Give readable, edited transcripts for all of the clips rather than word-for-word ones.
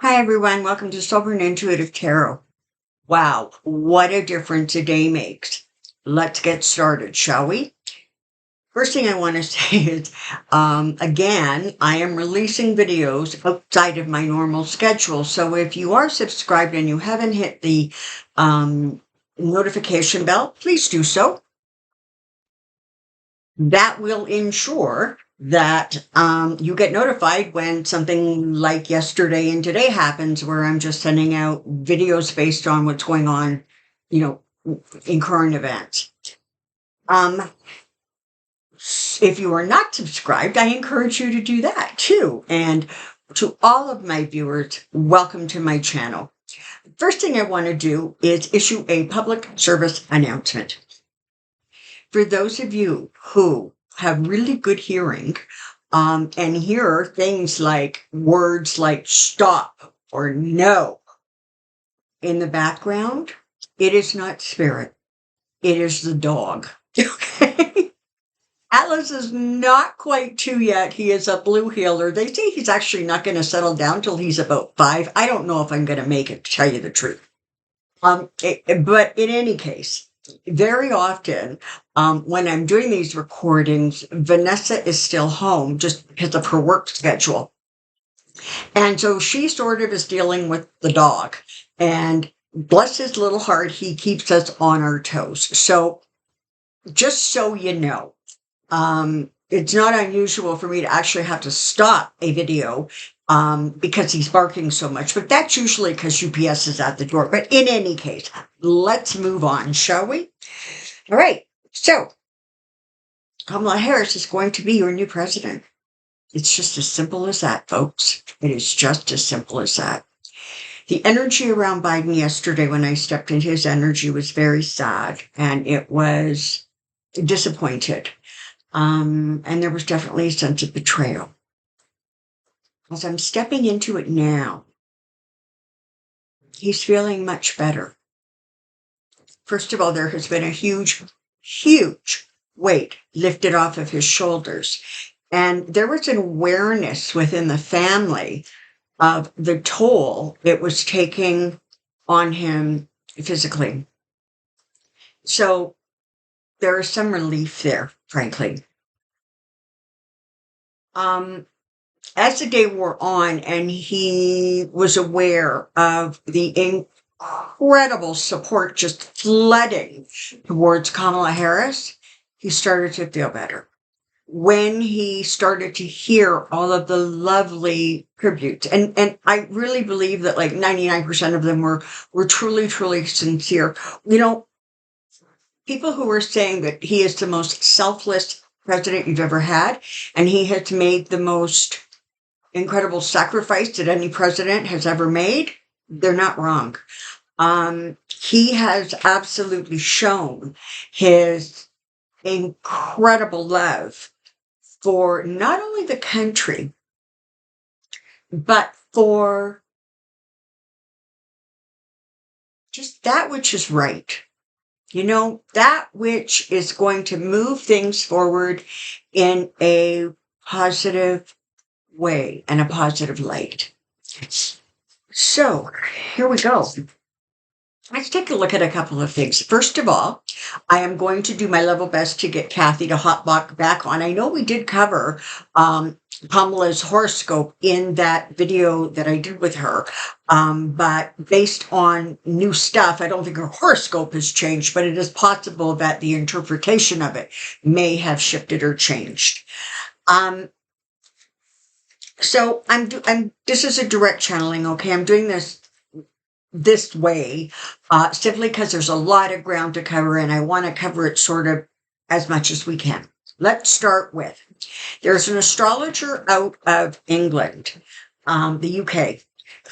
Hi, everyone. Welcome to Soulprint Intuitive Tarot. Wow, what a difference a day makes. Let's get started, shall we? First thing I want to say is, again, I am releasing videos outside of my normal schedule. So if you are subscribed and you haven't hit the notification bell, please do so. That will ensure that you get notified when something like yesterday and today happens, where I'm just sending out videos based on what's going on, you know, in current events. If you are not subscribed, I encourage you to do that too. And to all of my viewers, welcome to my channel. First thing I want to do is issue a public service announcement. For those of you who have really good hearing and hear things like words like stop or no in the background, it is not spirit. It is the dog. Okay. Atlas is not quite 2 yet. He is a blue healer. They say he's actually not going to settle down till he's about 5. I don't know if I'm going to make it, to tell you the truth. But in any case, very often when I'm doing these recordings, Vanessa is still home just because of her work schedule. And so she sort of is dealing with the dog. And bless his little heart, he keeps us on our toes. So just so you know, it's not unusual for me to actually have to stop a video because he's barking so much, but that's usually because UPS is at the door. But in any case, let's move on, shall we? All right. So Kamala Harris is going to be your new president. It's just as simple as that, folks. It is just as simple as that. The energy around Biden yesterday, when I stepped in his energy, was very sad, and it was disappointed. And there was definitely a sense of betrayal. As I'm stepping into it now, he's feeling much better. First of all, there has been a huge, huge weight lifted off of his shoulders. And there was an awareness within the family of the toll it was taking on him physically. So there is some relief there, frankly. As the day wore on and he was aware of the incredible support just flooding towards Kamala Harris, he started to feel better. When he started to hear all of the lovely tributes, and I really believe that like 99% of them were truly, truly sincere. You know, people who were saying that he is the most selfless president you've ever had, and he has made the most incredible sacrifice that any president has ever made, they're not wrong. He has absolutely shown his incredible love for not only the country, but for just that which is right. You know, that which is going to move things forward in a positive way and a positive light. So here we go. Let's take a look at a couple of things. First of all, I am going to do my level best to get Kathy to hop back on. I know we did cover Kamala's horoscope in that video that I did with her, but based on new stuff, I don't think her horoscope has changed, but it is possible that the interpretation of it may have shifted or changed. So this is a direct channeling, okay? I'm doing this way, simply because there's a lot of ground to cover and I want to cover it sort of as much as we can. Let's start with, there's an astrologer out of England, the UK,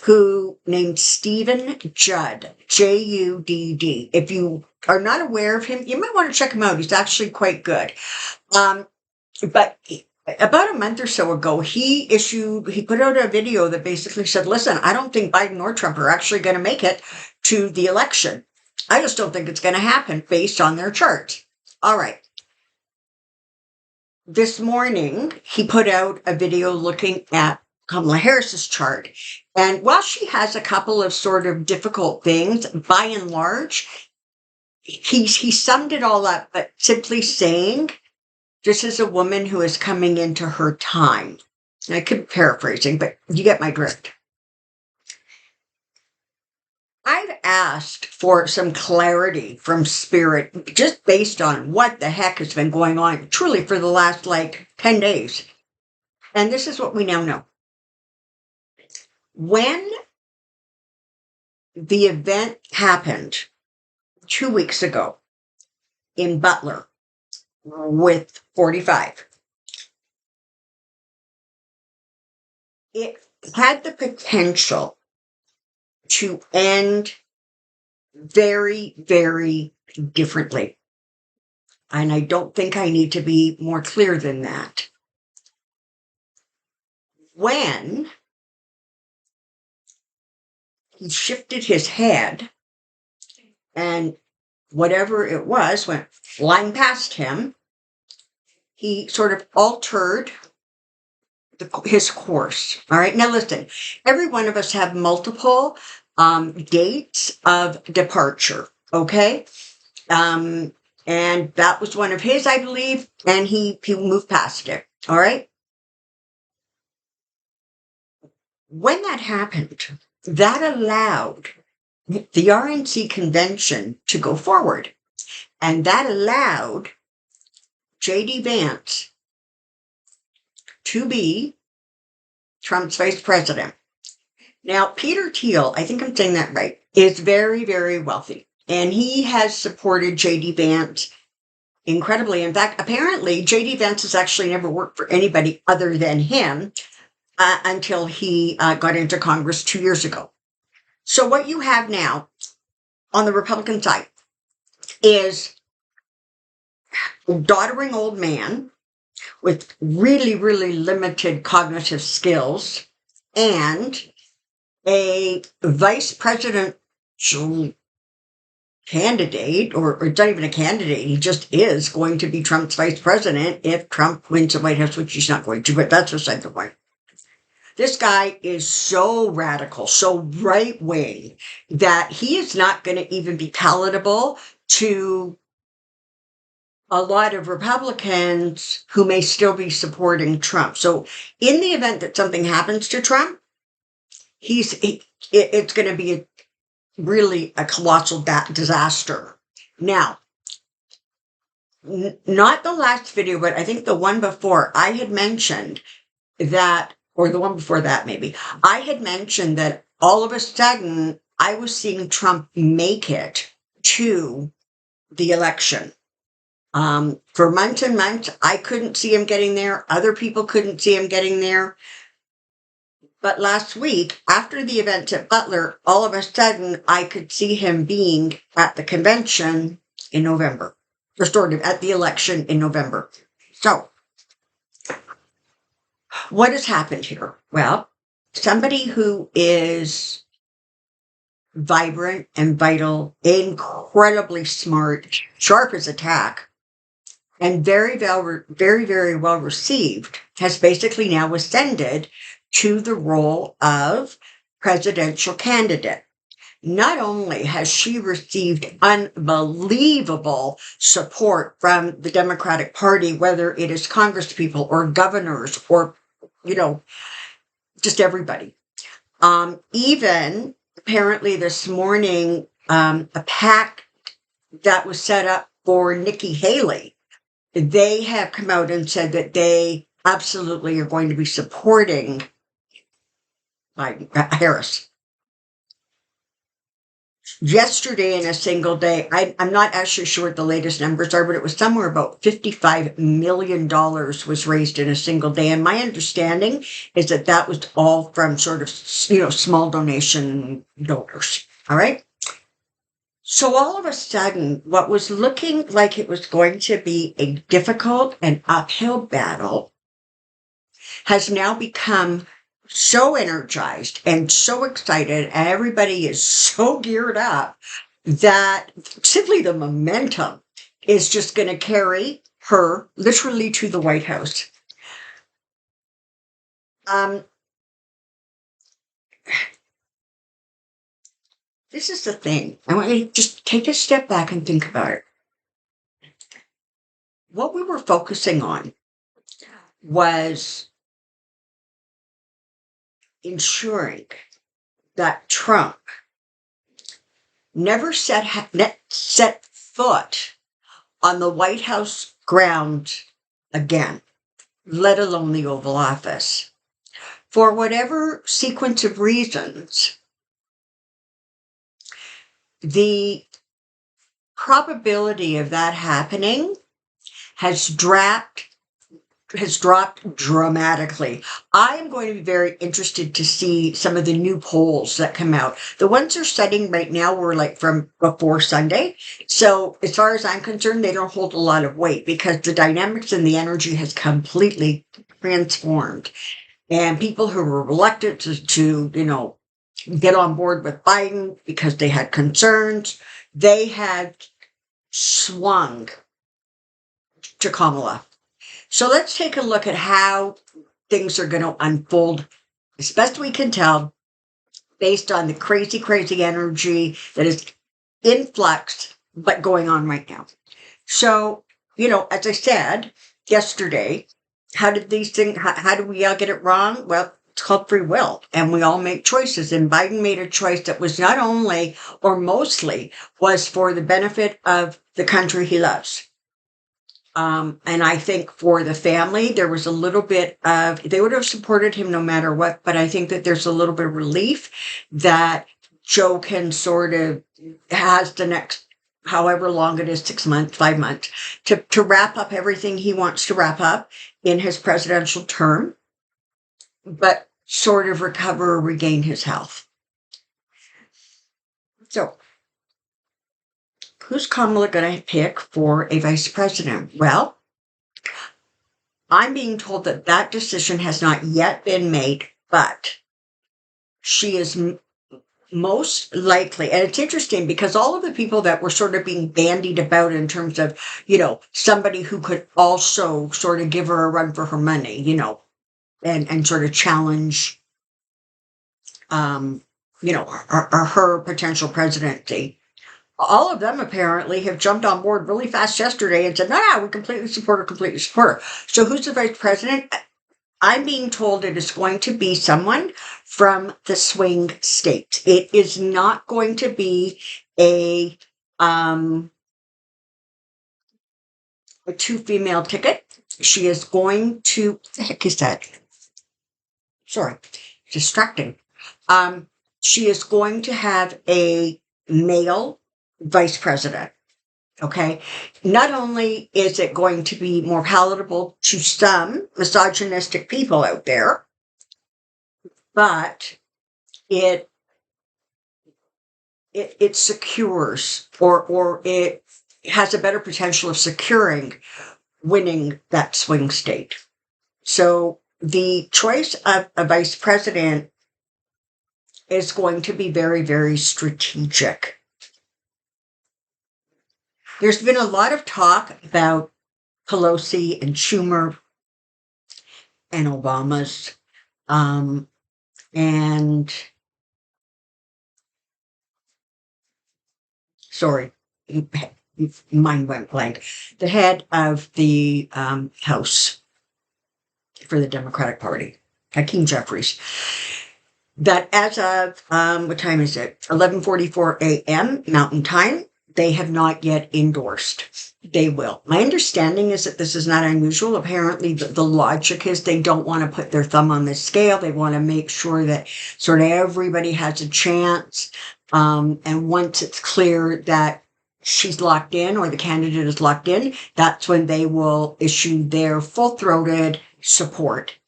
who named Stephen Judd, Judd. If you are not aware of him, you might want to check him out. He's actually quite good. But about a month or so ago, he put out a video that basically said, listen, I don't think Biden or Trump are actually going to make it to the election. I just don't think it's going to happen based on their charts. All right. This morning, he put out a video looking at Kamala Harris's chart. And while she has a couple of sort of difficult things, by and large, he summed it all up, but simply saying, this is a woman who is coming into her time. And I could be paraphrasing, but you get my drift. I've asked for some clarity from spirit just based on what the heck has been going on truly for the last 10 days. And this is what we now know. When the event happened 2 weeks ago in Butler with 45, it had the potential to end very, very differently. And I don't think I need to be more clear than that. When he shifted his head and whatever it was went flying past him, he sort of altered his course. All right. Now listen, every one of us have multiple dates of departure. Okay. And that was one of his, I believe, and he moved past it. All right. When that happened, that allowed the RNC convention to go forward. And that allowed J.D. Vance to be Trump's vice president. Now, Peter Thiel, I think I'm saying that right, is very, very wealthy. And he has supported J.D. Vance incredibly. In fact, apparently, J.D. Vance has actually never worked for anybody other than him until he got into Congress 2 years ago. So what you have now on the Republican side is a doddering old man with really, really limited cognitive skills and a vice presidential candidate, or it's not even a candidate, he just is going to be Trump's vice president if Trump wins the White House, which he's not going to, but that's beside the point. This guy is so radical, so right-wing, that he is not going to even be palatable to a lot of Republicans who may still be supporting Trump. So in the event that something happens to Trump, it's going to be really a colossal disaster. Now, not the last video, but I think the one before, I had mentioned that, or the one before that maybe, I had mentioned that all of a sudden I was seeing Trump make it to the election. For months and months, I couldn't see him getting there. Other people couldn't see him getting there. But last week, after the events at Butler, all of a sudden, I could see him being at the convention in November, or sort of at the election in November. So, what has happened here? Well, somebody who is vibrant and vital, incredibly smart, sharp as a tack, and very, very well received, has basically now ascended to the role of presidential candidate. Not only has she received unbelievable support from the Democratic Party, whether it is congresspeople or governors or, just everybody. Even apparently this morning, a PAC that was set up for Nikki Haley, they have come out and said that they absolutely are going to be supporting Harris. Yesterday, in a single day, I'm not actually sure what the latest numbers are, but it was somewhere about $55 million was raised in a single day. And my understanding is that that was all from sort of, small donation donors. All right. So all of a sudden, what was looking like it was going to be a difficult and uphill battle has now become so energized and so excited, and everybody is so geared up that simply the momentum is just going to carry her literally to the White House. this is the thing. I want you to just take a step back and think about it. What we were focusing on was ensuring that Trump never set foot on the White House ground again, let alone the Oval Office. For whatever sequence of reasons, the probability of that happening has dropped dramatically. I am going to be very interested to see some of the new polls that come out. The ones they're studying right now were like from before Sunday. So as far as I'm concerned, they don't hold a lot of weight because the dynamics and the energy has completely transformed. And people who were reluctant to get on board with Biden because they had concerns, they had swung to Kamala. So let's take a look at how things are going to unfold as best we can tell based on the crazy, crazy energy that is in flux, but going on right now. So, as I said yesterday, how did we all get it wrong? Well, it's called free will, and we all make choices. And Biden made a choice that was not only or mostly was for the benefit of the country he loves. And I think for the family, there was a little bit of, they would have supported him no matter what, but I think that there's a little bit of relief that Joe can sort of has the next, however long it is, 6 months, 5 months, to wrap up everything he wants to wrap up in his presidential term, but sort of recover or regain his health. So, who's Kamala going to pick for a vice president? Well, I'm being told that decision has not yet been made, but she is most likely, and it's interesting because all of the people that were sort of being bandied about in terms of, somebody who could also sort of give her a run for her money, and sort of challenge, her potential presidency. All of them apparently have jumped on board really fast yesterday and said, no, we completely support her. So who's the vice president? I'm being told it is going to be someone from the swing state. It is not going to be a two female ticket. She is going to, what the heck is that? Sorry, distracting. She is going to have a male vice president. Okay. Not only is it going to be more palatable to some misogynistic people out there, but it secures or it has a better potential of securing winning that swing state. So the choice of a vice president is going to be very, very strategic. There's been a lot of talk about Pelosi and Schumer and Obama's, and sorry, mind went blank. The head of the House for the Democratic Party, Hakeem Jeffries, that as of, what time is it? 11:44 a.m. Mountain Time. They have not yet endorsed. They will. My understanding is that this is not unusual. Apparently, the logic is they don't want to put their thumb on the scale. They want to make sure that sort of everybody has a chance. And once it's clear that she's locked in or the candidate is locked in, that's when they will issue their full-throated support.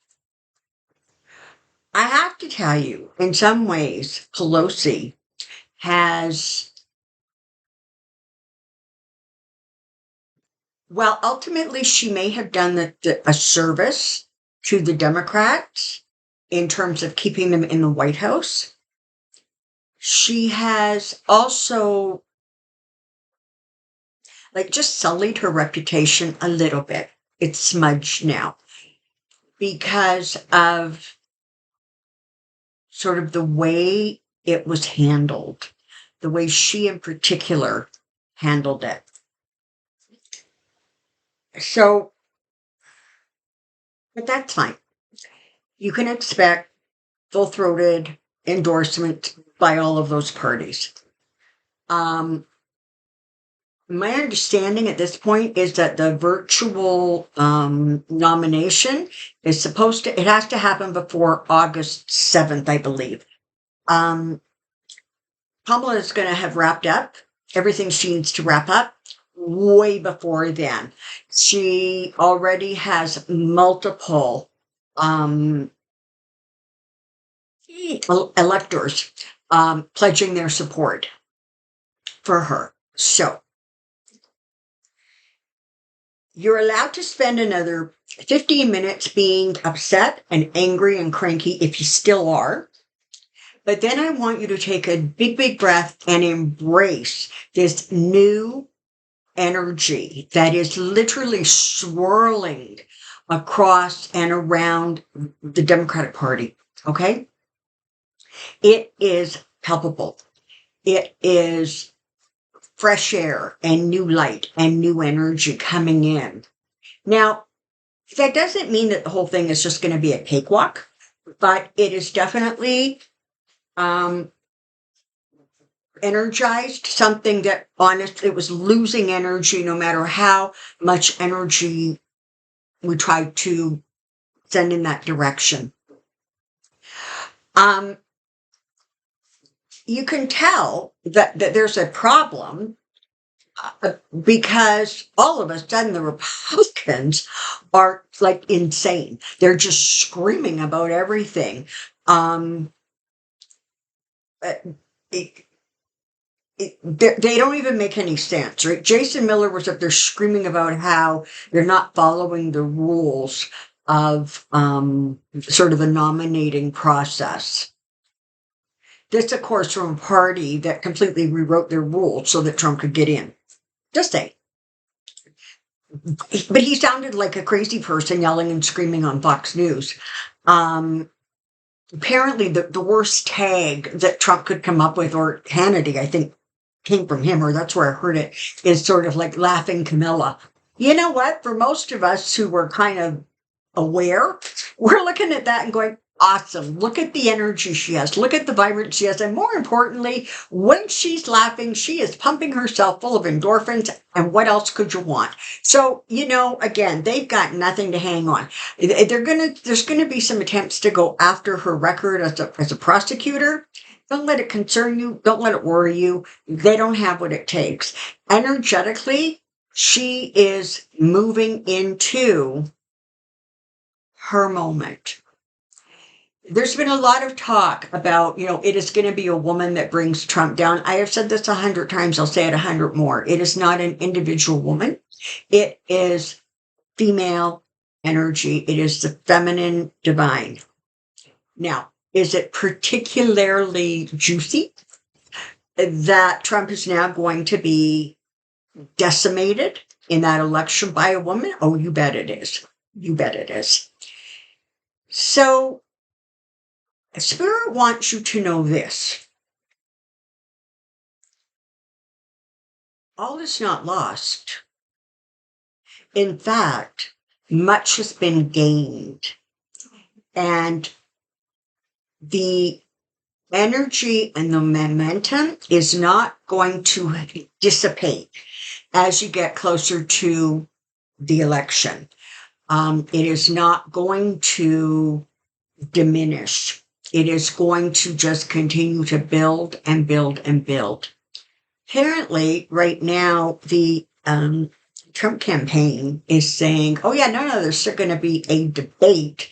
I have to tell you, in some ways, Pelosi has, well, ultimately, she may have done a service to the Democrats in terms of keeping them in the White House. She has also, just sullied her reputation a little bit. It's smudged now because of sort of the way it was handled. the way she in particular handled it. So, but that's fine. You can expect full-throated endorsement by all of those parties. My understanding at this point is that the virtual nomination is it has to happen before August 7th, I believe. Kamala is going to have wrapped up everything she needs to wrap up way before then. She already has multiple electors pledging their support for her. So you're allowed to spend another 15 minutes being upset and angry and cranky if you still are. But then I want you to take a big, big breath and embrace this new energy that is literally swirling across and around the Democratic Party. Okay? It is palpable. It is fresh air and new light and new energy coming in. Now, that doesn't mean that the whole thing is just going to be a cakewalk, but it is definitely energized, something that honestly, it was losing energy no matter how much energy we tried to send in that direction. You can tell that there's a problem because all of a sudden the Republicans are like insane. They're just screaming about everything. They don't even make any sense, right? Jason Miller was up there screaming about how they're not following the rules of sort of the nominating process. This, of course, from a party that completely rewrote their rules so that Trump could get in. Just say. But he sounded like a crazy person yelling and screaming on Fox News. Apparently, the worst tag that Trump could come up with, or Hannity, I think, came from him, or that's where I heard it, is sort of like laughing Camilla. You know what? For most of us who were kind of aware, we're looking at that and going, awesome. Look at the energy she has. Look at the vibrance she has. And more importantly, when she's laughing, she is pumping herself full of endorphins. And what else could you want? So, again, they've got nothing to hang on. There's going to be some attempts to go after her record as a prosecutor. Don't let it concern you. Don't let it worry you. They don't have what it takes. Energetically, she is moving into her moment. There's been a lot of talk about, it is going to be a woman that brings Trump down. I have said this 100 times. I'll say it 100 more. It is not an individual woman. It is female energy. It is the feminine divine. Now, is it particularly juicy that Trump is now going to be decimated in that election by a woman? Oh, you bet it is. You bet it is. So, Spirit wants you to know this. All is not lost. In fact, much has been gained. And the energy and the momentum is not going to dissipate as you get closer to the election. It is not going to diminish. It is going to just continue to build and build and build. Apparently, right now, the Trump campaign is saying, oh, yeah, no, there's going to be a debate.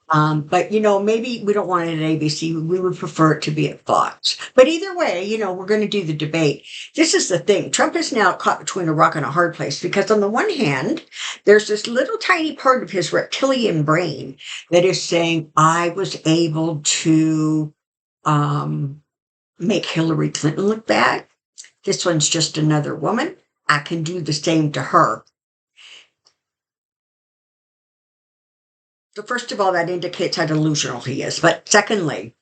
But, maybe we don't want it at ABC. We would prefer it to be at Fox. But either way, we're going to do the debate. This is the thing. Trump is now caught between a rock and a hard place because on the one hand, there's this little tiny part of his reptilian brain that is saying, I was able to make Hillary Clinton look bad. This one's just another woman. I can do the same to her. So first of all, that indicates how delusional he is. But secondly,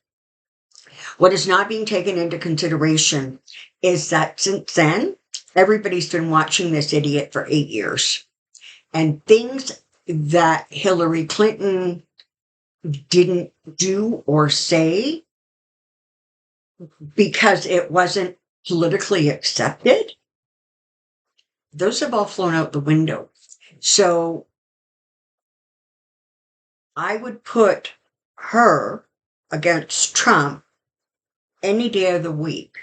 What is not being taken into consideration is that since then, everybody's been watching this idiot for 8 years. And things that Hillary Clinton didn't do or say because it wasn't politically accepted, those have all flown out the window. So I would put her against Trump any day of the week.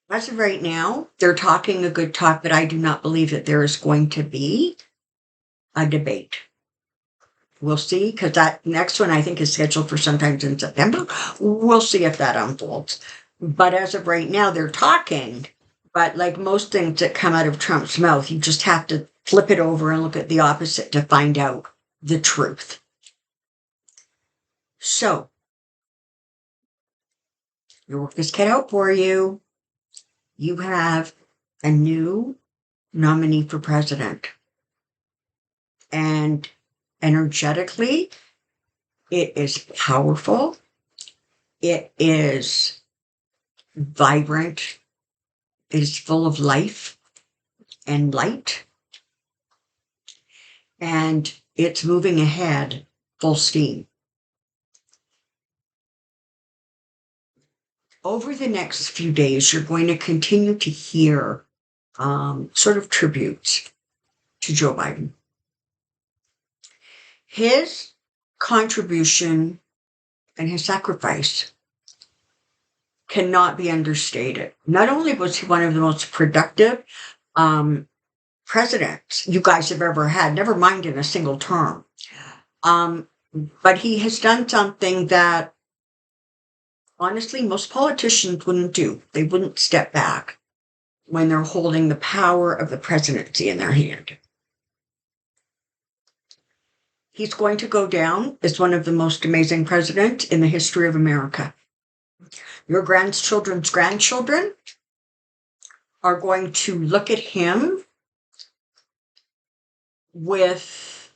As of right now, they're talking a good talk, but I do not believe that there is going to be a debate. We'll see, because that next one I think is scheduled for sometimes in September. We'll see if that unfolds. But as of right now, they're talking. But like most things that come out of Trump's mouth, you just have to flip it over and look at the opposite to find out the truth. So, your work is cut out for you. You have a new nominee for president. And energetically, it is powerful. It is vibrant. It is full of life and light. And it's moving ahead full steam. Over the next few days, you're going to continue to hear sort of tributes to Joe Biden. His contribution and his sacrifice cannot be understated. Not only was he one of the most productive presidents you guys have ever had, never mind in a single term, but he has done something that honestly most politicians wouldn't do. They wouldn't step back when they're holding the power of the presidency in their hand. He's going to go down as one of the most amazing presidents in the history of America. Your grandchildren's grandchildren are going to look at him with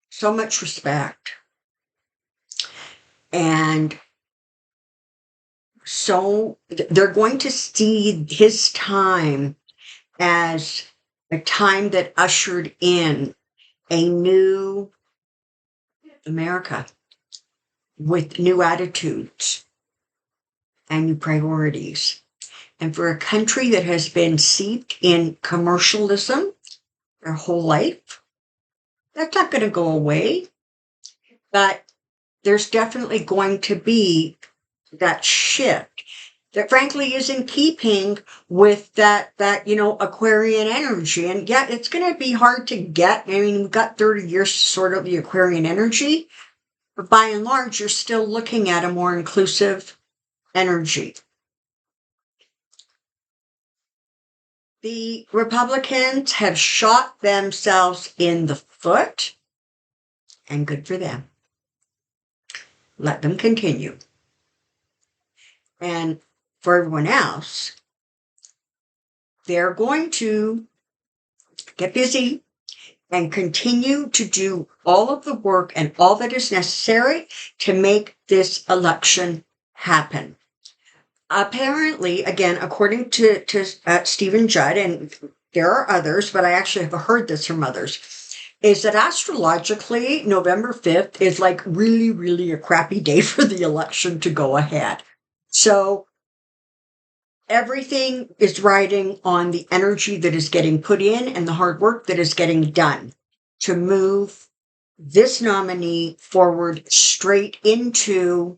so much respect. And so they're going to see his time as a time that ushered in a new America with new attitudes and new priorities. And for a country that has been steeped in commercialism their whole life, that's not going to go away. But there's definitely going to be that shift that frankly is in keeping with that Aquarian energy. And yeah, it's going to be hard to get. I mean, we've got 30 years sort of the Aquarian energy, but by and large, you're still looking at a more inclusive energy. The Republicans have shot themselves in the foot, and good for them. Let them continue. And for everyone else, they're going to get busy and continue to do all of the work and all that is necessary to make this election happen. Apparently, again, according to Stephen Judd, and there are others, but I actually have heard this from others, is that astrologically, November 5th is like really, really a crappy day for the election to go ahead. So everything is riding on the energy that is getting put in and the hard work that is getting done to move this nominee forward straight into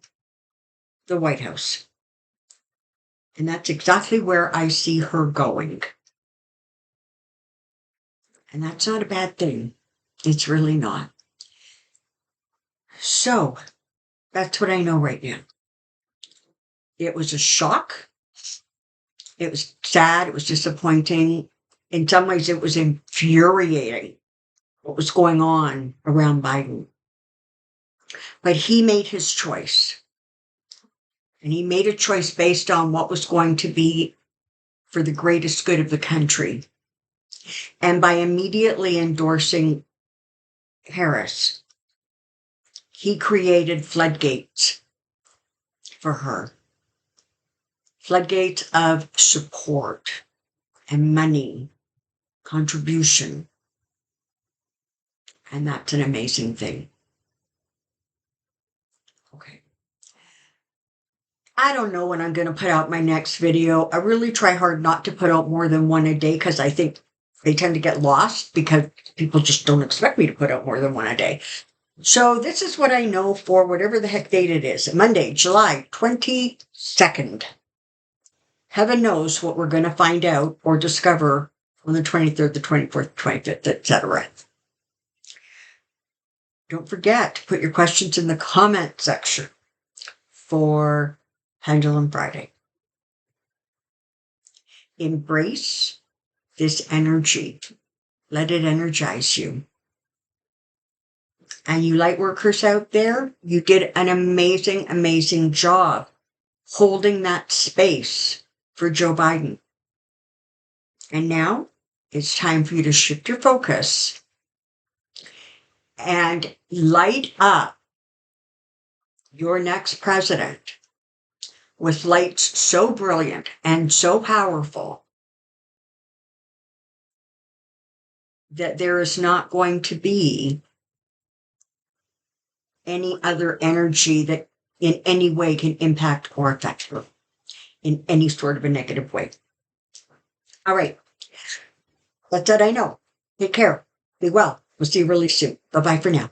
the White House. And that's exactly where I see her going. And that's not a bad thing. It's really not. So that's what I know right now. It was a shock. It was sad. It was disappointing. In some ways, it was infuriating what was going on around Biden. But he made his choice. And he made a choice based on what was going to be for the greatest good of the country. And by immediately endorsing Harris, he created floodgates for her. Floodgates of support and money, contribution. And that's an amazing thing. Okay. I don't know when I'm going to put out my next video. I really try hard not to put out more than one a day because I think they tend to get lost because people just don't expect me to put out more than one a day. So this is what I know for whatever the heck date it is. Monday, July 22nd. Heaven knows what we're going to find out or discover on the 23rd, the 24th, 25th, etc. Don't forget to put your questions in the comment section for Pendulum Friday. Embrace this energy. Let it energize you. And you light workers out there, you did an amazing, amazing job holding that space for Joe Biden. And now it's time for you to shift your focus and light up your next president with lights so brilliant and so powerful that there is not going to be any other energy that in any way can impact or affect her in any sort of a negative way. All right. That's what I know. Take care. Be well. We'll see you really soon. Bye-bye for now.